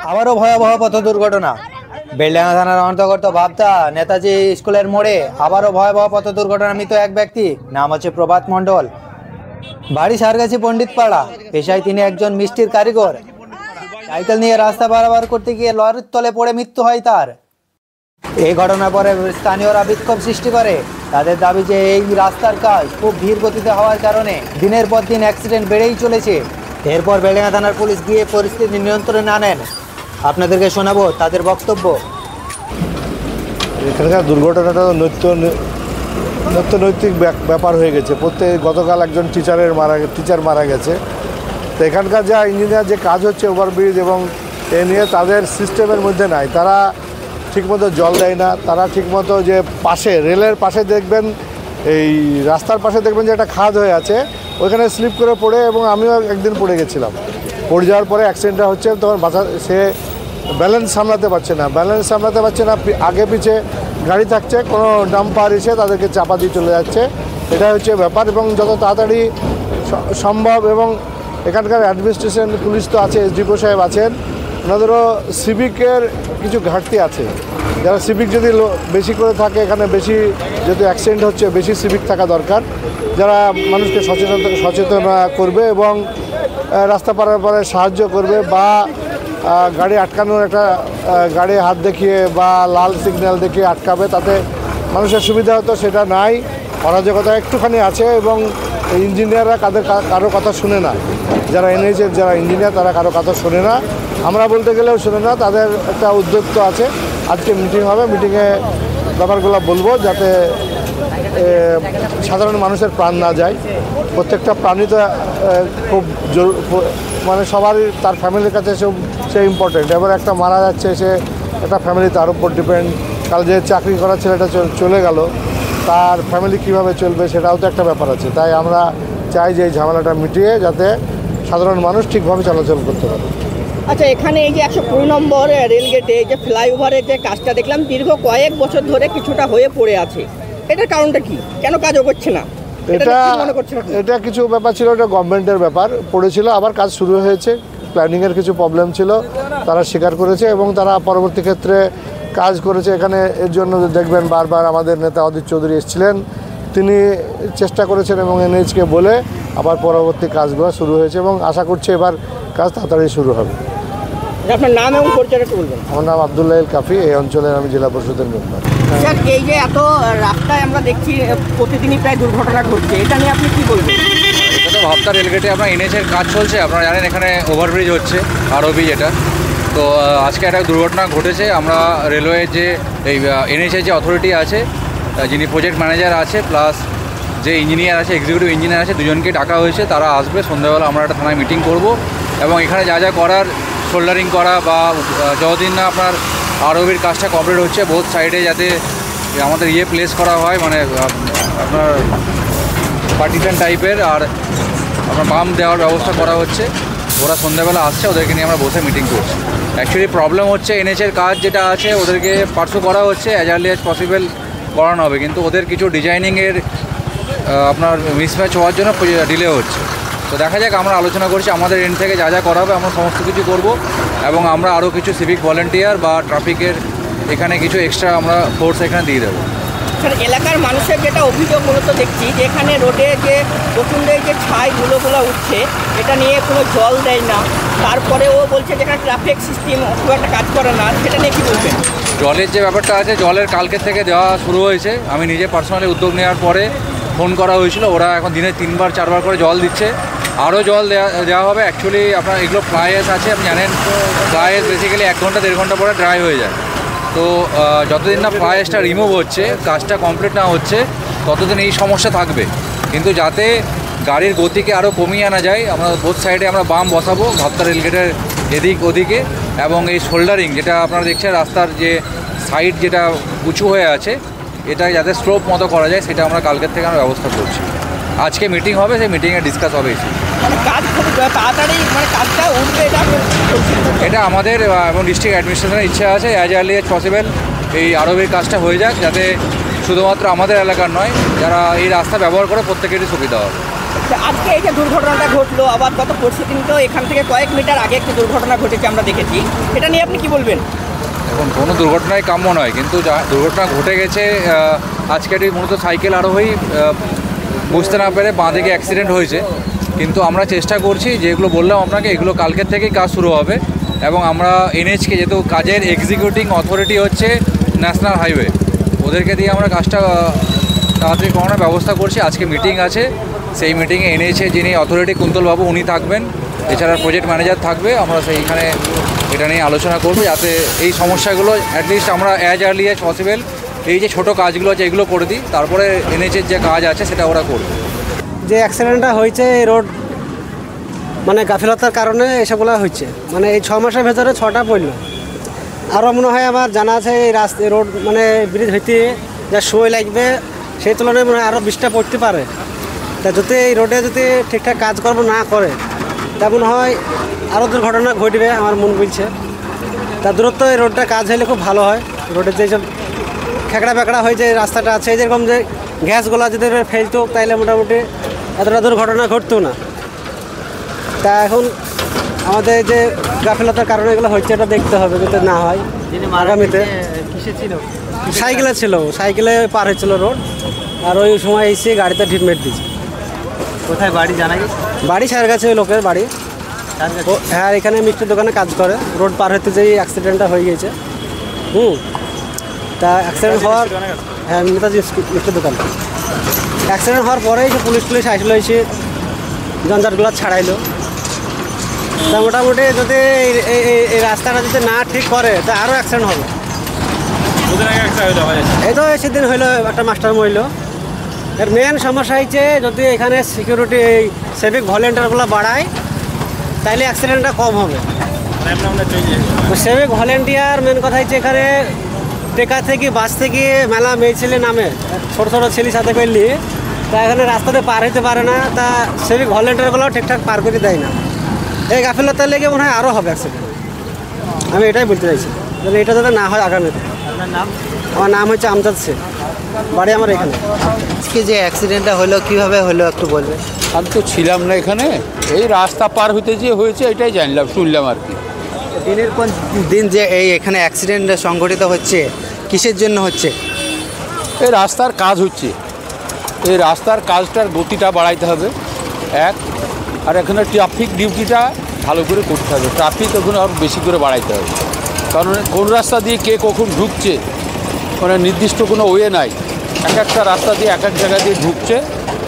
আবারও ভয়াবহ পথ দুর্ঘটনা। বেলডাঙ্গা থানার অন্তর্গত ভাবতা নেতাজি স্কুলের মোড়ে আবারও ভয়াবহ পথ দুর্ঘটনা। মৃত এক ব্যক্তি, নাম হচ্ছে প্রভাত মণ্ডল, বাড়ি সারগাছি পণ্ডিতপাড়া, পেশায় তিনি একজন মিষ্টির কারিগর। সাইকেল নিয়ে রাস্তা পারাপার করতে গিয়ে লরির তলে পড়ে মৃত্যু হয় তার। এই ঘটনার পরে স্থানীয়রা বিক্ষোভ সৃষ্টি করে। তাদের দাবি যে এই রাস্তার কাজ খুব ধীর গতিতে হওয়ার কারণে দিনের পর দিন অ্যাক্সিডেন্ট বেড়েই চলেছে। এরপর বেলডাঙ্গা থানার পুলিশ গিয়ে পরিস্থিতি নিয়ন্ত্রণে আনেন। আপনাদেরকে শোনাবো তাদের বক্তব্য। এখানকার দুর্ঘটনাটা নৈতিক ব্যাপার হয়ে গেছে। গতকাল একজন টিচার মারা গেছে। তো এখানকার যা ইঞ্জিনিয়ার যে কাজ হচ্ছে ওভারব্রিজ এবং এ নিয়ে তাদের সিস্টেমের মধ্যে নাই। তারা ঠিকমতো জল দেয় না। তারা ঠিকমতো যে পাশে রেলের পাশে দেখবেন, এই রাস্তার পাশে দেখবেন যে একটা খাদ হয়ে আছে, ওইখানে স্লিপ করে পড়ে, এবং আমিও একদিন পড়ে গেছিলাম। পড়ে যাওয়ার পরে অ্যাক্সিডেন্টটা হচ্ছে, তখন সে ব্যালেন্স সামলাতে পারছে না, আগে পিছে গাড়ি থাকছে, কোনো ডাম্পার এসে তাদেরকে চাপা দিয়ে চলে যাচ্ছে। এটাই হচ্ছে ব্যাপার। এবং যত তাড়াতাড়ি সম্ভব, এবং এখানকার অ্যাডমিনিস্ট্রেশন পুলিশ তো আছে, এসডিপো সাহেব আছেন, ওনাদেরও সিভিকের কিছু ঘাটতি আছে। যারা সিভিক যদি বেশি করে থাকে, এখানে বেশি যেহেতু অ্যাক্সিডেন্ট হচ্ছে, বেশি সিভিক থাকা দরকার, যারা মানুষকে সচেতন করবে এবং রাস্তা পারাপারে সাহায্য করবে, বা গাড়ি আটকানোর একটা গাড়ি হাত দেখিয়ে বা লাল সিগন্যাল দেখিয়ে আটকাবে, তাতে মানুষের সুবিধা হতো। সেটা নাই, অরাজকতা একটুখানি আছে। এবং ইঞ্জিনিয়াররা কারো কথা শুনে না। যারা এনএইচের যারা ইঞ্জিনিয়ার, তারা কারো কথা শোনে না। আমরা বলতে গেলেও শোনে না। তাদের একটা উদ্যোগ তো আছে। আজকে মিটিং হবে, মিটিংয়ে ব্যাপারগুলো বলবো, যাতে সাধারণ মানুষের প্রাণ না যায়। প্রত্যেকটা প্রাণী তো খুব মানে সবারই তার ফ্যামিলির কাছে সে ইম্পর্টেন্ট। এবার একটা মারা যাচ্ছে, সে একটা ফ্যামিলি তার উপর ডিপেন্ড। কাল যে চাকরি করার ছেলেটা চলে গেল, তার ফ্যামিলি কীভাবে চলবে, সেটাও তো একটা ব্যাপার আছে। তাই আমরা চাই যে এই ঝামেলাটা মিটিয়ে যাতে সাধারণ মানুষ ঠিকভাবে চলাচল করতে পারে। আচ্ছা, এখানে এই যে 120 নম্বর রেলগেটে যে ফ্লাইওভারের যে কাজটা দেখলাম দীর্ঘ কয়েক বছর ধরে কিছুটা হয়ে পড়ে আছে, এটার কারণটা কি? কেন কাজও করছে না? এটা কিছু ব্যাপার ছিল, এটা গভর্নমেন্টের ব্যাপার পড়েছিল, আবার কাজ শুরু হয়েছে। প্ল্যানিংয়ের কিছু প্রবলেম ছিল, তারা স্বীকার করেছে এবং তারা পরবর্তী ক্ষেত্রে কাজ করেছে। এখানে এর জন্য দেখবেন বারবার আমাদের নেতা অধীর চৌধুরী এসেছিলেন, তিনি চেষ্টা করেছেন এবং এনএইচকে বলে আবার পরবর্তী কাজগুলো শুরু হয়েছে এবং আশা করছি এবার কাজ তাড়াতাড়ি শুরু হবে। আপনার নাম এবং পরিচয়টা একটু বলবেন। আমার নাম আব্দুল্লাহ কাফি, এই অঞ্চলের আমি জেলা পরিষদের মেম্বার। স্যার, এই যে এত রাস্তায় আমরা দেখছি প্রতিদিনই প্রায় দুর্ঘটনা ঘটছে, এটা নিয়ে আপনি কী বলবেন? এটা তো ভাবতা রেলগেটে আপনার এনএইচের কাজ চলছে। আপনারা জানেন এখানে ওভারব্রিজ হচ্ছে, আরওবি যেটা। তো আজকে একটা দুর্ঘটনা ঘটেছে। আমরা রেলওয়ের যে এই এনএইচের যে অথরিটি আছে, যিনি প্রজেক্ট ম্যানেজার আছে, প্লাস যে ইঞ্জিনিয়ার আছে, এক্সিকিউটিভ ইঞ্জিনিয়ার আছে, দুজনকে ডাকা হয়েছে। তারা আসবে সন্ধ্যাবেলা, আমরা একটা থানায় মিটিং করব এবং এখানে যা যা করার, শোল্ডারিং করা বা যতদিন না আপনার আরওবির কাজটা কমপ্লিট হচ্ছে, বোথ সাইডে যাতে আমাদের প্লেস করা হয়, মানে আপনার পার্টিশন টাইপের, আর আপনার পাম্প দেওয়ার ব্যবস্থা করা হচ্ছে। ওরা সন্ধ্যাবেলা আসছে, ওদেরকে নিয়ে আমরা বসে মিটিং করছি। অ্যাকচুয়ালি প্রবলেম হচ্ছে এনএইচের কাজ যেটা আছে, ওদেরকে পার্সু করা হচ্ছে, অ্যাজ আর্লি অ্যাজ পসিবল করানো হবে, কিন্তু ওদের কিছু ডিজাইনিংয়ের আপনার মিসম্যাচ হওয়ার জন্য ডিলে হচ্ছে। তো দেখা যাক, আমরা আলোচনা করছি আমাদের এন্ড থেকে যা যা করা হবে আমরা সমস্ত কিছু করব এবং আমরা আরও কিছু সিভিক ভলেন্টিয়ার বা ট্রাফিকের এখানে কিছু এক্সট্রা আমরা ফোর্স এখানে দিয়ে দেবো। স্যার, এলাকার মানুষের যেটা অভিযোগ মূলত দেখছি যে এখানে রোডে যে প্রচণ্ডের যে ছাই ধুলোগুলো উঠছে, এটা নিয়ে কোনো জল দেয় না। তারপরেও বলছে যে এখানে ট্রাফিক সিস্টেম খুব একটা কাজ করে না, সেটা নিয়ে কী বলবেন? জলের যে ব্যাপারটা আছে, জলের কালকের থেকে দেওয়া শুরু হয়েছে। আমি নিজে পার্সোনালি উদ্যোগ নেওয়ার পরে ফোন করা হয়েছিল, ওরা এখন দিনে 3বার 4বার করে জল দিচ্ছে। আরও জল দেওয়া হবে। অ্যাকচুয়ালি আপনার এগুলো ফ্লাই অ্যাশ আছে, আপনি জানেন ফ্লাই অ্যাশ বেসিক্যালি 1 ঘন্টা 1.5 ঘন্টা পরে ড্রাই হয়ে যায়। তো যতদিন না ফ্লাই অ্যাশটা রিমুভ হচ্ছে, কাজটা কমপ্লিট না হচ্ছে, ততদিন এই সমস্যা থাকবে। কিন্তু যাতে গাড়ির গতিকে আরও কমিয়ে আনা যায়, আমরা বোথ সাইডে আমরা বাম বসাবো, ভাবতা রেলগেটের এদিক ওদিকে, এবং এই শোল্ডারিং যেটা আপনারা দেখছেন রাস্তার যে সাইড যেটা উঁচু হয়ে আছে, এটা যাতে স্লোপ মতো করা যায়, সেটা আমরা কালকের থেকে আমরা ব্যবস্থা করছি। আজকে মিটিং হবে, সেই মিটিংয়ে ডিসকাস হবে। কাজ খুব তাড়াতাড়ি কাজটা উঠবে, এটা আমাদের এবং ডিস্ট্রিক্ট অ্যাডমিনিস্ট্রেশনের ইচ্ছা আছে, অ্যাজ আর্লি অ্যাজ পসিবল এই আরওবির কাজটা হয়ে যাক, যাতে শুধুমাত্র আমাদের এলাকার নয়, যারা এই রাস্তা ব্যবহার করে প্রত্যেকেরই সুবিধা হবে। আচ্ছা, আজকে এই যে দুর্ঘটনাটা ঘটলো, আবার গত পরশু দিন তো এখান থেকে কয়েক মিটার আগে একটি দুর্ঘটনা ঘটেছে আমরা দেখেছি, এটা নিয়ে আপনি কি বলবেন? এখন কোনো দুর্ঘটনাই কাম্য নয়, কিন্তু যা দুর্ঘটনা ঘটে গেছে আজকে এটি মূলত সাইকেল আরোহী বুঝতে না পেরে বাঁ দিকে অ্যাক্সিডেন্ট হয়েছে। কিন্তু আমরা চেষ্টা করছি, যেগুলো বললাম আপনাকে, এগুলো কালকের থেকেই কাজ শুরু হবে এবং আমরা এনএইচকে, যেহেতু কাজের এক্সিকিউটিং অথরিটি হচ্ছে ন্যাশনাল হাইওয়ে, ওদেরকে দিয়ে আমরা কাজটা তাড়াতাড়ি করানোর ব্যবস্থা করছি। আজকে মিটিং আছে, সেই মিটিংয়ে এনএইচে যিনি অথরিটি কুন্তলবাবু উনি থাকবেন, এছাড়া প্রজেক্ট ম্যানেজার থাকবে। আমরা সেইখানে এটা নিয়ে আলোচনা করবো যাতে এই সমস্যাগুলো অ্যাটলিস্ট আমরা অ্যাজ আর্লি অ্যাজ পসিবল এই যে ছোটো কাজগুলো আছে এগুলো করে দিই, তারপরে এনএইচের যে কাজ আছে সেটা ওরা করবে। যে অ্যাক্সিডেন্টটা হয়েছে এই রোড মানে গাফিলতার কারণে এসবগুলো হচ্ছে, মানে এই 6 মাসের ভেতরে 6টা পড়লো। আরও মনে হয় আমার জানা আছে এই রোড মানে ব্রিজ হইতে যা সময় লাগবে সেই তুলনায় মনে হয় আরও 20টা পড়তে পারে। তা যদি এই রোডে যদি ঠিকঠাক কাজকর্ম না করে তা মনে হয় আরও দুর্ঘটনা ঘটবে আমার মন বলছে। তা দূরত্ব এই রোডটা কাজ হলে খুব ভালো হয়। রোডের যেসব খেকড়া বেকড়া হয়ে যে রাস্তাটা আছে, যেরকম যে গ্যাসগুলো যদি ফেলতো তাইলে মোটামুটি এতটা দুর্ঘটনা ঘটতো না। তা এখন আমাদের যে গাফিলতার কারণে এগুলো হচ্ছে এটা দেখতে হবে, যাতে না হয় আগামীতে। সাইকেলে ছিল, সাইকেলে পার হয়েছিল রোড, আর ওই সময় এসে গাড়িতে ঢিপমেট দিয়েছে। কোথায় বাড়ি জানা গেছে? বাড়ি সার কাছে ওই লোকের বাড়ি। হ্যাঁ, এখানে মিষ্টির দোকানে কাজ করে। রোড পার হতে যেই অ্যাক্সিডেন্টটা হয়ে গেছে। তা অ্যাক্সিডেন্ট হওয়ার, হ্যাঁ নেতাজি মিষ্টির দোকান। অ্যাক্সিডেন্ট হওয়ার পরেই যে পুলিশ আসলো, এসে জঞ্জাটগুলো ছাড়াইলো। তা মোটামুটি যদি এই রাস্তাটা যদি না ঠিক করে তা আরও অ্যাক্সিডেন্ট হবে। এই তো সেদিন হইলো একটা মাস্টার মহিল। এর মেন সমস্যা হচ্ছে যদি এখানে সিকিউরিটি এই সিভিক ভলেন্টিয়ারগুলো বাড়ায় তাইলে অ্যাক্সিডেন্টটা কম হবে। সিভিক ভলেন্টিয়ার মেন কথা হচ্ছে এখানে টেকা থেকে বাস থেকে মেলা মেয়ে ছেলে নামে, ছোটো ছোটো ছেলের সাথে করলি তা এখানে রাস্তাতে পার হইতে পারে না। তা সিভিক ভলেন্টিয়ারগুলো ঠিকঠাক পার করে দেয় না। এই গাফিলতার লেগে মনে হয় আরও হবে অ্যাক্সিডেন্ট। আমি এটাই বলতে চাইছি, যেন এটা যাতে না হয় আগামীতে। আপনার নাম? আমার নাম হচ্ছে আমজাদ শেখ, বাড়ি আমার এখানে। আজকে যে অ্যাক্সিডেন্টটা হলো কীভাবে হলো একটু বলবেন? আমি তো ছিলাম না এখানে, এই রাস্তা পার হইতে যে হয়েছে এটাই জানলাম, শুনলাম আর কি। দিনের পর দিন যে এখানে অ্যাক্সিডেন্ট সংঘটিত হচ্ছে, কিসের জন্য হচ্ছে? এই রাস্তার কাজ হচ্ছে, এই রাস্তার কাজটার গতিটা বাড়াইতে হবে এক, আর এখানে ট্রাফিক ডিউটিটা ভালো করে করতে হবে। ট্রাফিক ওখানে আরও বেশি করে বাড়াইতে হবে, কারণ কোন রাস্তা দিয়ে কে কখন ঢুকছে মানে নির্দিষ্ট কোনো ওয়ে নাই। একটা রাস্তা দিয়ে এক জায়গা দিয়ে ঢুকছে,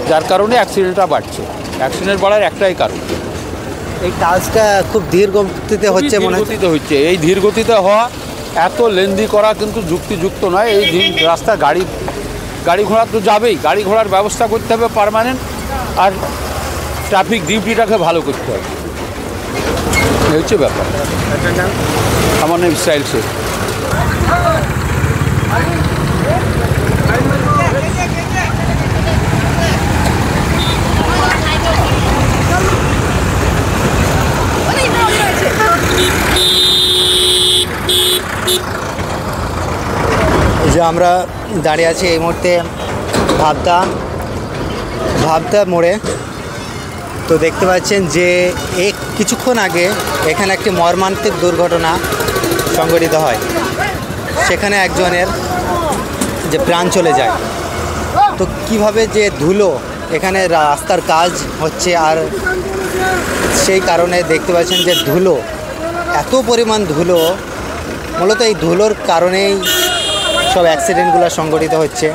যার কারণে অ্যাক্সিডেন্টটা বাড়ছে। অ্যাক্সিডেন্ট বাড়ার একটাই কারণ, এই কাজটা খুব ধীর গতিতে হচ্ছে মনে হচ্ছে। গতিতে হচ্ছে। এই ধীর গতিতে হওয়া, এত লেন্দি করা কিন্তু যুক্তিযুক্ত নয়। এই রাস্তা গাড়ি ঘোড়া তো যাবেই, গাড়ি ঘোড়ার ব্যবস্থা করতে হবে পার্মানেন্ট, আর ট্রাফিক ডিউটিটাকে ভালো করতে হবে, এই হচ্ছে ব্যাপার। আমার নাম ইসরাইল শেখ। যে আমরা দাঁড়িয়ে আছি এই মুহূর্তে ভাবতা মোড়ে। তো দেখতে পাচ্ছেন যে কিছুক্ষণ আগে এখানে একটি মর্মান্তিক দুর্ঘটনা সংঘটিত হয়, সেখানে একজনের যে প্রাণ চলে যায়। তো কিভাবে যে ধুলো, এখানে রাস্তার কাজ হচ্ছে আর সেই কারণে দেখতে পাচ্ছেন যে ধুলো, এত পরিমাণ ধুলো, মূলত এই ধুলোর কারণেই সব অ্যাক্সিডেন্টগুলো সংঘটিত হচ্ছে।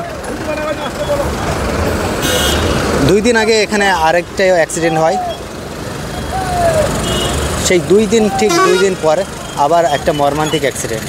2 দিন আগে এখানে আরেকটা অ্যাক্সিডেন্ট হয়, সেই 2 দিন পর আবার একটা মর্মান্তিক অ্যাক্সিডেন্ট।